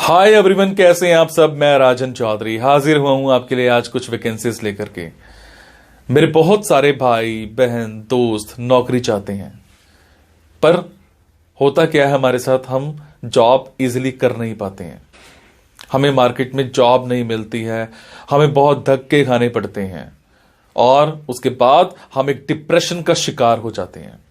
Hi everyone, कैसे हैं आप सब। मैं राजन चौधरी हाजिर हुआ हूं आपके लिए आज कुछ वैकेंसीज लेकर के। मेरे बहुत सारे भाई बहन दोस्त नौकरी चाहते हैं, पर होता क्या है हमारे साथ, हम जॉब इजीली कर नहीं पाते हैं। हमें मार्केट में जॉब नहीं मिलती है, हमें बहुत धक्के खाने पड़ते हैं और उसके बाद हम एक डिप्रेशन का शिकार हो जाते हैं।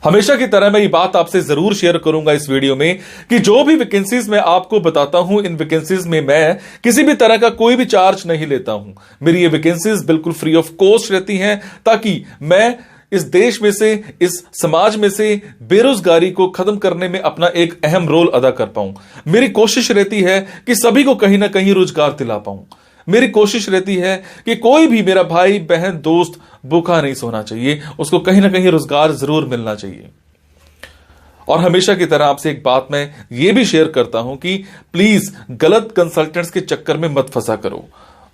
हमेशा की तरह मैं ये बात आपसे जरूर शेयर करूंगा इस वीडियो में कि जो भी वैकेंसीज मैं आपको बताता हूं, इन वैकेंसीज में मैं किसी भी तरह का कोई भी चार्ज नहीं लेता हूं। मेरी ये वैकेंसीज बिल्कुल फ्री ऑफ कॉस्ट रहती हैं, ताकि मैं इस देश में से, इस समाज में से बेरोजगारी को खत्म करने में अपना एक अहम रोल अदा कर पाऊं। मेरी कोशिश रहती है कि सभी को कहीं ना कहीं रोजगार दिला पाऊं। मेरी कोशिश रहती है कि कोई भी मेरा भाई बहन दोस्त भूखा नहीं सोना चाहिए, उसको कहीं ना कहीं रोजगार जरूर मिलना चाहिए। और हमेशा की तरह आपसे एक बात मैं ये भी शेयर करता हूं कि प्लीज गलत कंसल्टेंट्स के चक्कर में मत फंसा करो।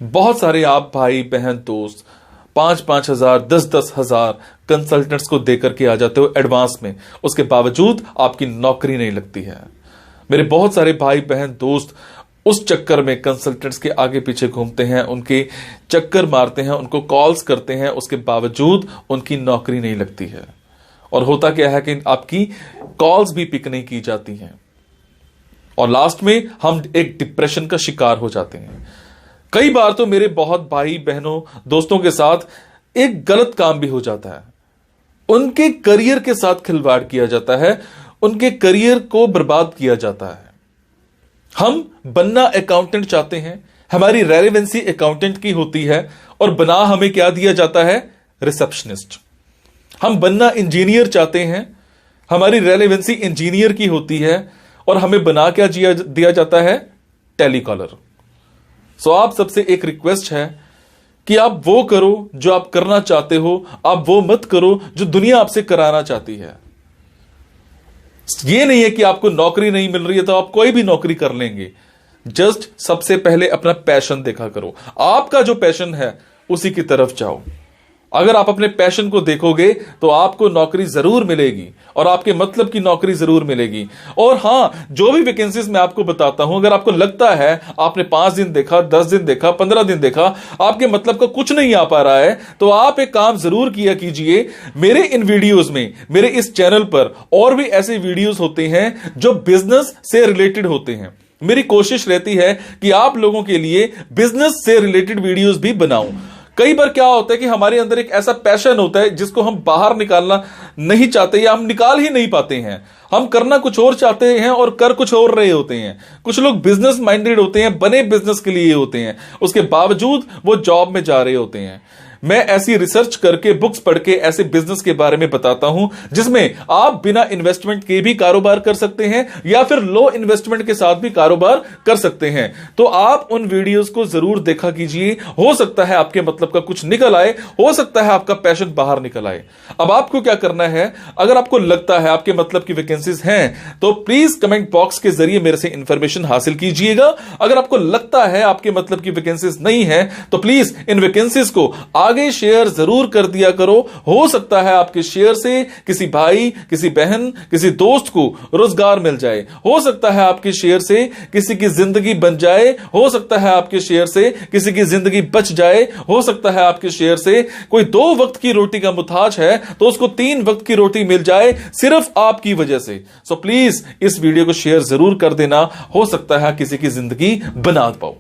बहुत सारे आप भाई बहन दोस्त 5-5 हजार 10-10 हजार कंसल्टेंट्स को देकर के आ जाते हो एडवांस में, उसके बावजूद आपकी नौकरी नहीं लगती है। मेरे बहुत सारे भाई बहन दोस्त उस चक्कर में कंसल्टेंट्स के आगे पीछे घूमते हैं, उनके चक्कर मारते हैं, उनको कॉल्स करते हैं, उसके बावजूद उनकी नौकरी नहीं लगती है। और होता क्या है कि आपकी कॉल्स भी पिक नहीं की जाती हैं और लास्ट में हम एक डिप्रेशन का शिकार हो जाते हैं। कई बार तो मेरे बहुत भाई बहनों दोस्तों के साथ एक गलत काम भी हो जाता है, उनके करियर के साथ खिलवाड़ किया जाता है, उनके करियर को बर्बाद किया जाता है। हम बनना अकाउंटेंट चाहते हैं, हमारी रेलेवेंसी अकाउंटेंट की होती है और बना हमें क्या दिया जाता है, रिसेप्शनिस्ट। हम बनना इंजीनियर चाहते हैं, हमारी रेलेवेंसी इंजीनियर की होती है और हमें बना क्या दिया जाता है, टेलीकॉलर। सो आप सबसे एक रिक्वेस्ट है कि आप वो करो जो आप करना चाहते हो, आप वो मत करो जो दुनिया आपसे कराना चाहती है। ये नहीं है कि आपको नौकरी नहीं मिल रही है तो आप कोई भी नौकरी कर लेंगे। जस्ट सबसे पहले अपना पैशन देखा करो, आपका जो पैशन है उसी की तरफ जाओ। अगर आप अपने पैशन को देखोगे तो आपको नौकरी जरूर मिलेगी और आपके मतलब की नौकरी जरूर मिलेगी। और हां, जो भी वैकेंसीज मैं आपको बताता हूं, अगर आपको लगता है आपने 5 दिन देखा, 10 दिन देखा, 15 दिन देखा, आपके मतलब का कुछ नहीं आ पा रहा है, तो आप एक काम जरूर किया कीजिए। मेरे इन वीडियोस में, मेरे इस चैनल पर और भी ऐसे वीडियोस होते हैं जो बिजनेस से रिलेटेड होते हैं। मेरी कोशिश रहती है कि आप लोगों के लिए बिजनेस से रिलेटेड वीडियोस भी बनाऊं। कई बार क्या होता है कि हमारे अंदर एक ऐसा पैशन होता है जिसको हम बाहर निकालना नहीं चाहते या हम निकाल ही नहीं पाते हैं। हम करना कुछ और चाहते हैं और कर कुछ और रहे होते हैं। कुछ लोग बिजनेस माइंडेड होते हैं, बने बिजनेस के लिए होते हैं, उसके बावजूद वो जॉब में जा रहे होते हैं। मैं ऐसी रिसर्च करके, बुक्स पढ़ के ऐसे बिजनेस के बारे में बताता हूं जिसमें आप बिना इन्वेस्टमेंट के भी कारोबार कर सकते हैं या फिर लो इन्वेस्टमेंट के साथ भी कारोबार कर सकते हैं। तो आप उन वीडियोस को जरूर देखा कीजिए, हो सकता है आपके मतलब का कुछ निकल आए, हो सकता है आपका पैशन बाहर निकल आए। अब आपको क्या करना है, अगर आपको लगता है आपके मतलब की वैकेंसीज हैं तो प्लीज कमेंट बॉक्स के जरिए मेरे से इंफॉर्मेशन हासिल कीजिएगा। अगर आपको लगता है आपके मतलब की वैकेंसीज नहीं है तो प्लीज इन वैकेंसीज को आगे शेयर जरूर कर दिया करो। हो सकता है आपके शेयर से किसी भाई, किसी बहन, किसी दोस्त को रोजगार मिल जाए। हो सकता है आपके शेयर से किसी की जिंदगी बन जाए। हो सकता है आपके शेयर से किसी की जिंदगी बच जाए। हो सकता है आपके शेयर से कोई 2 वक्त की रोटी का मुताज है तो उसको 3 वक्त की रोटी मिल जाए, सिर्फ आपकी वजह से। सो प्लीज इस वीडियो को शेयर जरूर कर देना। हो सकता है किसी की जिंदगी बना पाओ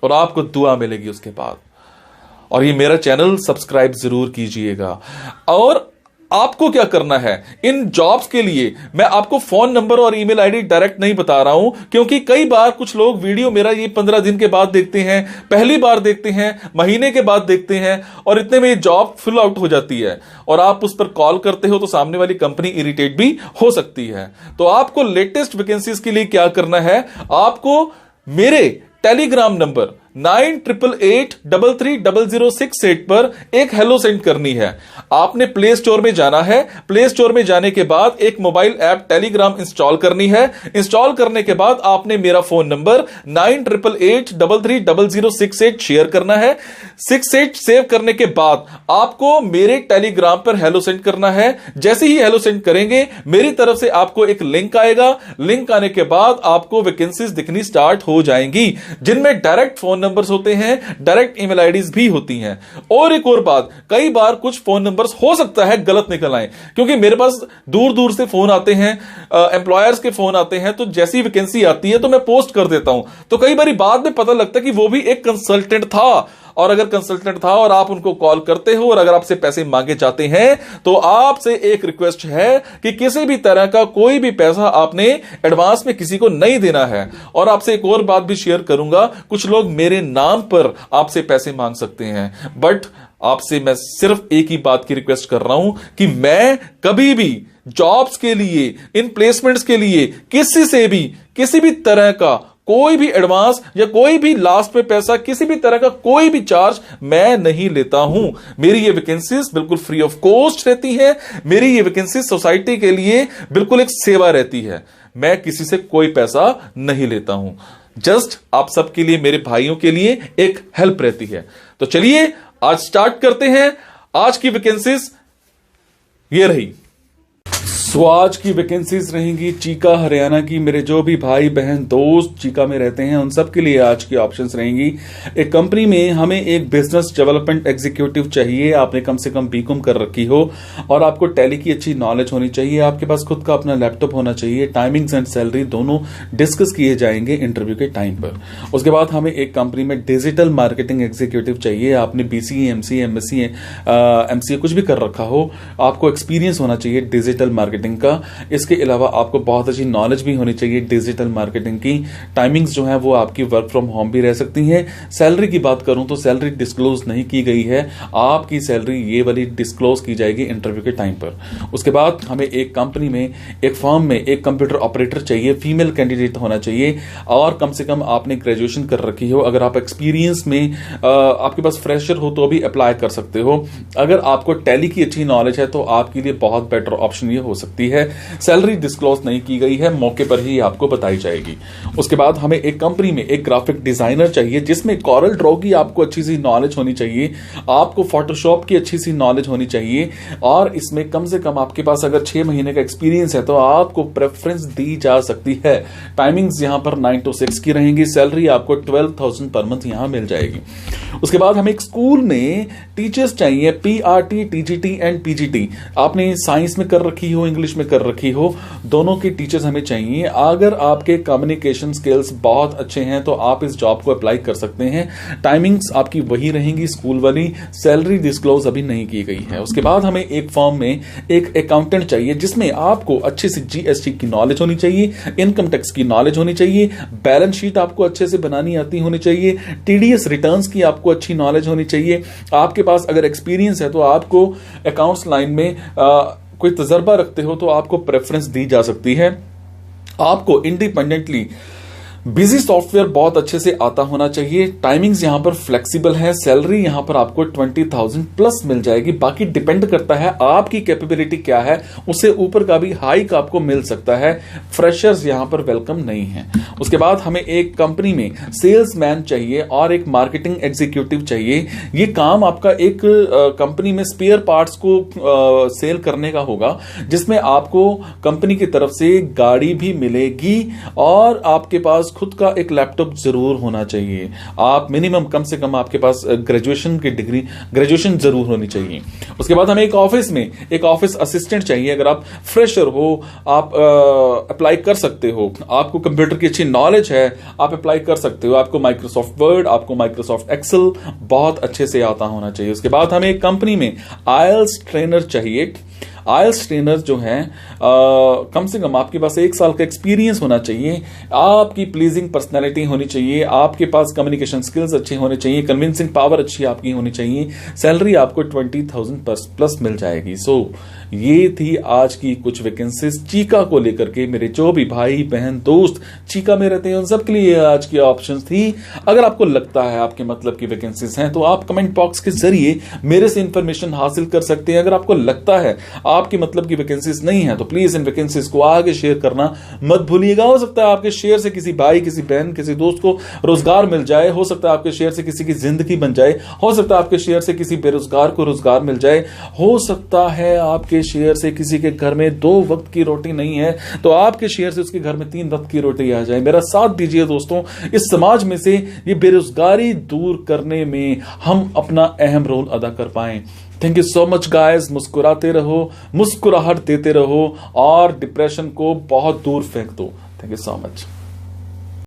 और आपको दुआ मिलेगी उसके बाद। और ये मेरा चैनल सब्सक्राइब जरूर कीजिएगा। और आपको क्या करना है, इन जॉब्स के लिए मैं आपको फोन नंबर और ईमेल आईडी डायरेक्ट नहीं बता रहा हूं, क्योंकि कई बार कुछ लोग वीडियो मेरा ये 15 दिन के बाद देखते हैं, पहली बार देखते हैं, महीने के बाद देखते हैं और इतने में ये जॉब फिल आउट हो जाती है और आप उस पर कॉल करते हो तो सामने वाली कंपनी इरिटेट भी हो सकती है। तो आपको लेटेस्ट वैकेंसीज के लिए क्या करना है, आपको मेरे टेलीग्राम नंबर 9888330068 पर एक हेलो सेंड करनी है। आपने प्ले स्टोर में जाना है, प्ले स्टोर में जाने के बाद एक मोबाइल ऐप टेलीग्राम इंस्टॉल करनी है। इंस्टॉल करने के बाद आपने मेरा फोन नंबर 9888330068 शेयर करना है। 68 सेव करने के बाद आपको मेरे टेलीग्राम पर हेलो सेंड करना है। जैसे ही हेलो सेंड करेंगे मेरी तरफ से आपको एक लिंक आएगा। लिंक आने के बाद आपको वैकेंसीज दिखनी स्टार्ट हो जाएंगी, जिनमें डायरेक्ट फोन नंबर्स होते हैं, डायरेक्ट ईमेल आईडीज भी होती हैं। और एक और बात, कई बार कुछ फोन नंबर्स हो सकता है गलत निकल आए, क्योंकि मेरे पास दूर दूर से फोन आते हैं, एम्प्लॉयर्स के फोन आते हैं, तो जैसी वैकेंसी आती है तो मैं पोस्ट कर देता हूं। तो कई बार बाद में पता लगता है कि वो भी एक कंसल्टेंट था, और अगर कंसल्टेंट था और आप उनको कॉल करते हो और अगर आपसे पैसे मांगे जाते हैं तो आपसे एक रिक्वेस्ट है कि किसी भी तरह का कोई भी पैसा आपने एडवांस में किसी को नहीं देना है। और आपसे एक और बात भी शेयर करूंगा, कुछ लोग मेरे नाम पर आपसे पैसे मांग सकते हैं, बट आपसे मैं सिर्फ एक ही बात की रिक्वेस्ट कर रहा हूं कि मैं कभी भी जॉब्स के लिए, इन प्लेसमेंट्स के लिए किसी से भी किसी भी तरह का कोई भी एडवांस या कोई भी लास्ट में पैसा, किसी भी तरह का कोई भी चार्ज मैं नहीं लेता हूं। मेरी ये वैकेंसीज बिल्कुल फ्री ऑफ कॉस्ट रहती है। मेरी ये वैकेंसीज सोसाइटी के लिए बिल्कुल एक सेवा रहती है। मैं किसी से कोई पैसा नहीं लेता हूं, जस्ट आप सबके लिए, मेरे भाइयों के लिए एक हेल्प रहती है। तो चलिए आज स्टार्ट करते हैं। आज की वैकेंसीज ये रही। सो आज की वैकेंसीज रहेंगी चीका हरियाणा की। मेरे जो भी भाई बहन दोस्त चीका में रहते हैं उन सब के लिए आज की ऑप्शंस रहेंगी। एक कंपनी में हमें एक बिजनेस डेवलपमेंट एग्जीक्यूटिव चाहिए। आपने कम से कम बीकॉम कर रखी हो और आपको टैली की अच्छी नॉलेज होनी चाहिए। आपके पास खुद का अपना लैपटॉप होना चाहिए। टाइमिंग्स एंड सैलरी दोनों डिस्कस किए जाएंगे इंटरव्यू के टाइम पर। उसके बाद हमें एक कंपनी में डिजिटल मार्केटिंग एग्जीक्यूटिव चाहिए। आपने बीसीए, एमसीए, एमसीए कुछ भी कर रखा हो, आपको एक्सपीरियंस होना चाहिए डिजिटल मार्केटिंग का। इसके अलावा आपको बहुत अच्छी नॉलेज भी होनी चाहिए डिजिटल मार्केटिंग की। टाइमिंग्स जो है वो आपकी वर्क फ्रॉम होम भी रह सकती हैं। सैलरी की बात करूं तो सैलरी डिस्क्लोज नहीं की गई है। आपकी सैलरी ये वाली डिस्क्लोज की जाएगी इंटरव्यू के टाइम पर। उसके बाद हमें एक कंपनी में, एक फर्म में एक कंप्यूटर ऑपरेटर चाहिए। फीमेल कैंडिडेट होना चाहिए और कम से कम आपने ग्रेजुएशन कर रखी हो। अगर आप एक्सपीरियंस में आपके पास फ्रेशर हो तो भी अप्लाई कर सकते हो। अगर आपको टैली की अच्छी नॉलेज है तो आपके लिए बहुत बेटर ऑप्शन ये हो सकती है। सैलरी डिस्क्लोज नहीं की गई है, मौके पर ही आपको बताई जाएगी। उसके बाद हमें एक कंपनी में एक ग्राफिक डिजाइनर चाहिए जिसमें कॉरल ड्रॉ की आपको अच्छी सी नॉलेज होनी चाहिए। आपको फोटोशॉप की अच्छी सी नॉलेज होनी चाहिए और इसमें कम से कम आपके पास अगर 6 महीने का एक्सपीरियंस है तो आपको प्रेफरेंस दी जा सकती है। टाइमिंग्स यहां पर 9 to 6 की रहेंगी। सैलरी आपको 12,000 पर मंथ यहां मिल जाएगी। उसके बाद हमें एक स्कूल में टीचर्स चाहिए। PRT, TGT and PGT. आपने साइंस में कर रखी हो, इंग्लिश में कर रखी हो, दोनों के टीचर्स हमें चाहिए। अगर आपके कम्युनिकेशन स्किल्स बहुत अच्छे हैं तो आप इस जॉब को अप्लाई कर सकते हैं। टाइमिंग्स आपकी वही रहेंगी स्कूल वाली। सैलरी डिस्क्लोज अभी नहीं की गई है। उसके बाद हमें एक फर्म में एक अकाउंटेंट चाहिए जिसमें आपको अच्छे से जीएसटी की नॉलेज होनी चाहिए, इनकम टैक्स की नॉलेज होनी चाहिए, बैलेंस शीट आपको अच्छे से बनानी आती होनी चाहिए, टीडीएस रिटर्न्स की आपको अच्छी नॉलेज होनी चाहिए। आपके पास अगर एक्सपीरियंस है तो आपको अकाउंट्स लाइन में कोई तजर्बा रखते हो तो आपको प्रेफरेंस दी जा सकती है। आपको इंडिपेंडेंटली बिजी सॉफ्टवेयर बहुत अच्छे से आता होना चाहिए। टाइमिंग्स यहां पर फ्लेक्सिबल है। सैलरी यहां पर आपको 20,000 प्लस मिल जाएगी। बाकी डिपेंड करता है आपकी कैपेबिलिटी क्या है, उससे ऊपर का भी हाइक आपको मिल सकता है। फ्रेशर्स यहां पर वेलकम नहीं है। उसके बाद हमें एक कंपनी में सेल्समैन चाहिए और एक मार्केटिंग एग्जीक्यूटिव चाहिए। ये काम आपका एक कंपनी में स्पेयर पार्ट्स को सेल करने का होगा, जिसमें आपको कंपनी की तरफ से गाड़ी भी मिलेगी और आपके पास खुद का एक लैपटॉप जरूर होना चाहिए। आप मिनिमम कम से कम आपके पास ग्रेजुएशन की डिग्री, ग्रेजुएशन जरूर होनी चाहिए। उसके बाद हमें एक ऑफिस में एक ऑफिस असिस्टेंट चाहिए। अगर आप फ्रेशर हो, आप अप्लाई कर सकते हो। आपको कंप्यूटर की अच्छी नॉलेज है, आप अप्लाई कर सकते हो। आपको माइक्रोसॉफ्ट वर्ड, आपको माइक्रोसॉफ्ट एक्सेल बहुत अच्छे से आता होना चाहिए। उसके बाद हमें एक कंपनी में आईएलटीएस ट्रेनर चाहिए। आईएलटीएस ट्रेनर जो हैं कम से कम आपके पास 1 साल का एक्सपीरियंस होना चाहिए, आपकी प्लीजिंग पर्सनैलिटी होनी चाहिए, आपके पास कम्युनिकेशन स्किल्स अच्छे होने चाहिए, कन्विंसिंग पावर अच्छी आपकी होनी चाहिए, सैलरी आपको 20,000 प्लस मिल जाएगी। सो ये थी आज की कुछ वैकेंसीज चीका को लेकर के। मेरे जो भी भाई बहन दोस्त चीका में रहते हैं उन सबके लिए आज की ऑप्शंस थी। अगर आपको लगता है आपके मतलब की वैकेंसीज हैं तो आप कमेंट बॉक्स के जरिए मेरे से इंफॉर्मेशन हासिल कर सकते हैं। अगर आपको लगता है आपके मतलब की वैकेंसीज नहीं है तो प्लीज इन वैकेंसीज को आगे शेयर करना मत भूलिएगा। हो सकता है आपके शेयर से किसी भाई, किसी बहन, किसी दोस्त को रोजगार मिल जाए, हो सकता है आपके शेयर से किसी की जिंदगी बन जाए, हो सकता है आपके शेयर से किसी बेरोजगार को रोजगार मिल जाए, हो सकता है आपके शेयर से किसी के घर में 2 वक्त की रोटी नहीं है तो आपके शेयर से उसके घर में 3 वक्त की रोटी आ जाए। मेरा साथ दीजिए दोस्तों, इस समाज में से ये बेरोजगारी दूर करने में हम अपना अहम रोल अदा कर पाएं। Thank you so much guys. मुस्कुराते रहो, मुस्कुराहट देते रहो और डिप्रेशन को बहुत दूर फेंक दो। Thank you so much.